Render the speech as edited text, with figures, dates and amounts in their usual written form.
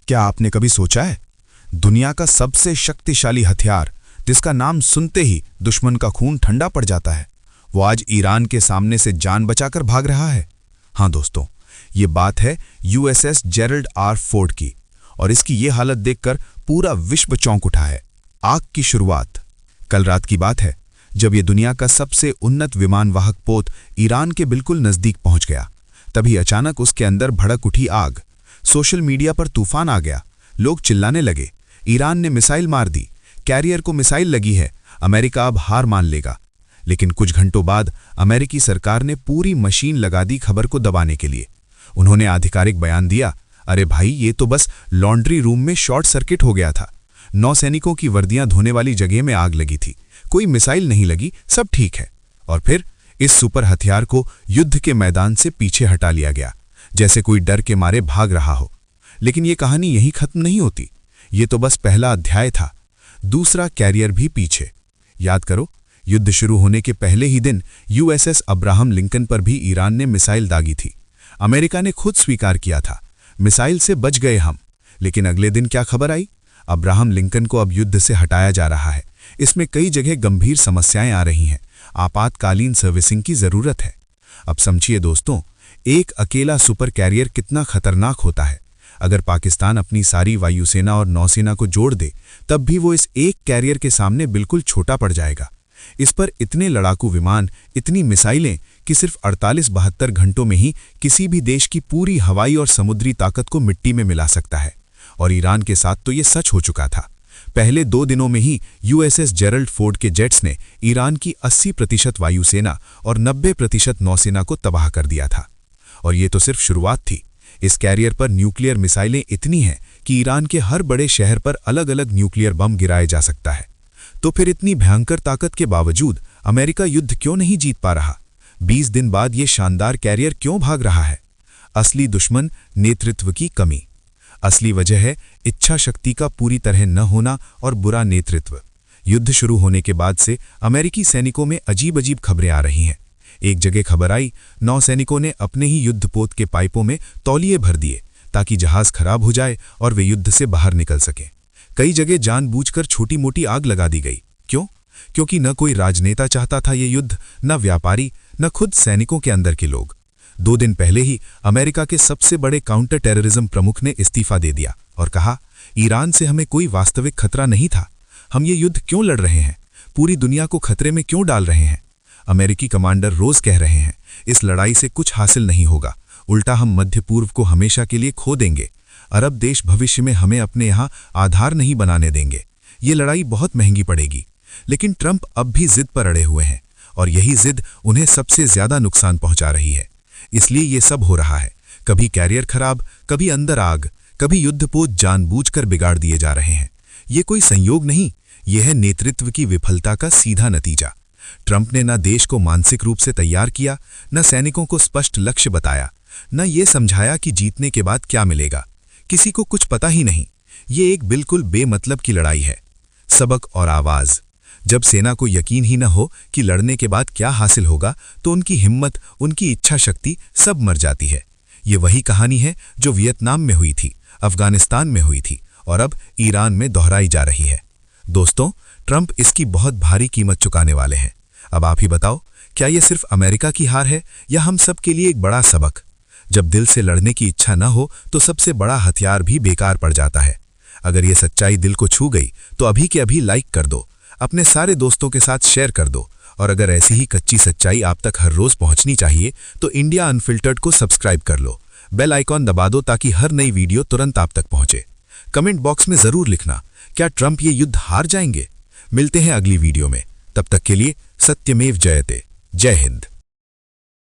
क्या आपने कभी सोचा है, दुनिया का सबसे शक्तिशाली हथियार जिसका नाम सुनते ही दुश्मन का खून ठंडा पड़ जाता है, वो आज ईरान के सामने से जान बचाकर भाग रहा है। हाँ दोस्तों, ये बात है यूएसएस जेरल्ड आर फोर्ड की, और इसकी ये हालत देखकर पूरा विश्व चौंक उठा है। आग की शुरुआत कल रात की बात है, जब ये दुनिया का सबसे उन्नत विमान वाहक पोत ईरान के बिल्कुल नजदीक पहुंच गया। तभी अचानक उसके अंदर भड़क उठी आग। सोशल मीडिया पर तूफान आ गया। लोग चिल्लाने लगे, ईरान ने मिसाइल मार दी, कैरियर को मिसाइल लगी है, अमेरिका अब हार मान लेगा। लेकिन कुछ घंटों बाद अमेरिकी सरकार ने पूरी मशीन लगा दी खबर को दबाने के लिए। उन्होंने आधिकारिक बयान दिया, अरे भाई, ये तो बस लॉन्ड्री रूम में शॉर्ट सर्किट हो गया था। 9 सैनिकों की वर्दियां धोने वाली जगह में आग लगी थी, कोई मिसाइल नहीं लगी, सब ठीक है। और फिर इस सुपर हथियार को युद्ध के मैदान से पीछे हटा लिया गया, जैसे कोई डर के मारे भाग रहा हो। लेकिन ये कहानी यहीं खत्म नहीं होती। ये तो बस पहला अध्याय था। दूसरा कैरियर भी पीछे। याद करो, युद्ध शुरू होने के पहले ही दिन यूएसएस अब्राहम लिंकन पर भी ईरान ने मिसाइल दागी थी। अमेरिका ने खुद स्वीकार किया था, मिसाइल से बच गए हम। लेकिन अगले दिन क्या खबर आई? अब्राहम लिंकन को अब युद्ध से हटाया जा रहा है। इसमें कई जगह गंभीर समस्याएं आ रही हैं। आपातकालीन सर्विसिंग की जरूरत है। अब समझिए दोस्तों, एक अकेला सुपर कैरियर कितना खतरनाक होता है। अगर पाकिस्तान अपनी सारी वायुसेना और नौसेना को जोड़ दे, तब भी वो इस एक कैरियर के सामने बिल्कुल छोटा पड़ जाएगा। इस पर इतने लड़ाकू विमान, इतनी मिसाइलें कि सिर्फ 48-72 घंटों में ही किसी भी देश की पूरी हवाई और समुद्री ताकत को मिट्टी में मिला सकता है। और ईरान के साथ तो ये सच हो चुका था। पहले 2 दिनों में ही यूएसएस जेरल्ड फोर्ड के जेट्स ने ईरान की 80% वायुसेना और 90% नौसेना को तबाह कर दिया था। और ये तो सिर्फ शुरुआत थी। इस कैरियर पर न्यूक्लियर मिसाइलें इतनी हैं कि ईरान के हर बड़े शहर पर अलग अलग न्यूक्लियर बम गिराए जा सकता है। तो फिर इतनी भयंकर ताकत के बावजूद अमेरिका युद्ध क्यों नहीं जीत पा रहा? 20 दिन बाद ये शानदार कैरियर क्यों भाग रहा है? असली दुश्मन नेतृत्व की कमी। असली वजह है इच्छा शक्ति का पूरी तरह न होना और बुरा नेतृत्व। युद्ध शुरू होने के बाद से अमेरिकी सैनिकों में अजीब अजीब खबरें आ रही हैं। एक जगह खबर आई, 9 सैनिकों ने अपने ही युद्धपोत के पाइपों में तौलिए भर दिए ताकि जहाज खराब हो जाए और वे युद्ध से बाहर निकल सकें। कई जगह जानबूझकर छोटी मोटी आग लगा दी गई। क्यों? क्योंकि न कोई राजनेता चाहता था ये युद्ध, न व्यापारी, न खुद सैनिकों के अंदर के लोग। 2 दिन पहले ही अमेरिका के सबसे बड़े काउंटर टेररिज्म प्रमुख ने इस्तीफा दे दिया और कहा, ईरान से हमें कोई वास्तविक खतरा नहीं था। हम ये युद्ध क्यों लड़ रहे हैं? पूरी दुनिया को खतरे में क्यों डाल रहे हैं? अमेरिकी कमांडर रोज कह रहे हैं, इस लड़ाई से कुछ हासिल नहीं होगा, उल्टा हम मध्य पूर्व को हमेशा के लिए खो देंगे। अरब देश भविष्य में हमें अपने यहाँ आधार नहीं बनाने देंगे। ये लड़ाई बहुत महंगी पड़ेगी। लेकिन ट्रंप अब भी जिद पर अड़े हुए हैं, और यही जिद उन्हें सबसे ज्यादा नुकसान पहुंचा रही है। इसलिए ये सब हो रहा है। कभी कैरियर खराब, कभी अंदर आग, कभी युद्धपोत जानबूझकर बिगाड़ दिए जा रहे हैं। ये कोई संयोग नहीं, यह है नेतृत्व की विफलता का सीधा नतीजा। ट्रंप ने न देश को मानसिक रूप से तैयार किया, न सैनिकों को स्पष्ट लक्ष्य बताया, न ये समझाया कि जीतने के बाद क्या मिलेगा। किसी को कुछ पता ही नहीं। ये एक बिल्कुल बेमतलब की लड़ाई है। सबक और आवाज। जब सेना को यकीन ही न हो कि लड़ने के बाद क्या हासिल होगा, तो उनकी हिम्मत, उनकी इच्छा शक्ति सब मर जाती है। ये वही कहानी है जो वियतनाम में हुई थी, अफगानिस्तान में हुई थी, और अब ईरान में दोहराई जा रही है। दोस्तों, ट्रंप इसकी बहुत भारी कीमत चुकाने वाले हैं। अब आप ही बताओ, क्या यह सिर्फ अमेरिका की हार है या हम सब के लिए एक बड़ा सबक? जब दिल से लड़ने की इच्छा न हो तो सबसे बड़ा हथियार भी बेकार पड़ जाता है। अगर ये सच्चाई दिल को छू गई तो अभी के अभी लाइक कर दो, अपने सारे दोस्तों के साथ शेयर कर दो। और अगर ऐसी ही कच्ची सच्चाई आप तक हर रोज पहुंचनी चाहिए तो इंडिया अनफिल्टर्ड को सब्सक्राइब कर लो, बेल आइकॉन दबा दो ताकि हर नई वीडियो तुरंत आप तक पहुंचे। कमेंट बॉक्स में जरूर लिखना, क्या ट्रंप ये युद्ध हार जाएंगे? मिलते हैं अगली वीडियो में। तब तक के लिए सत्यमेव जयते। जय हिंद।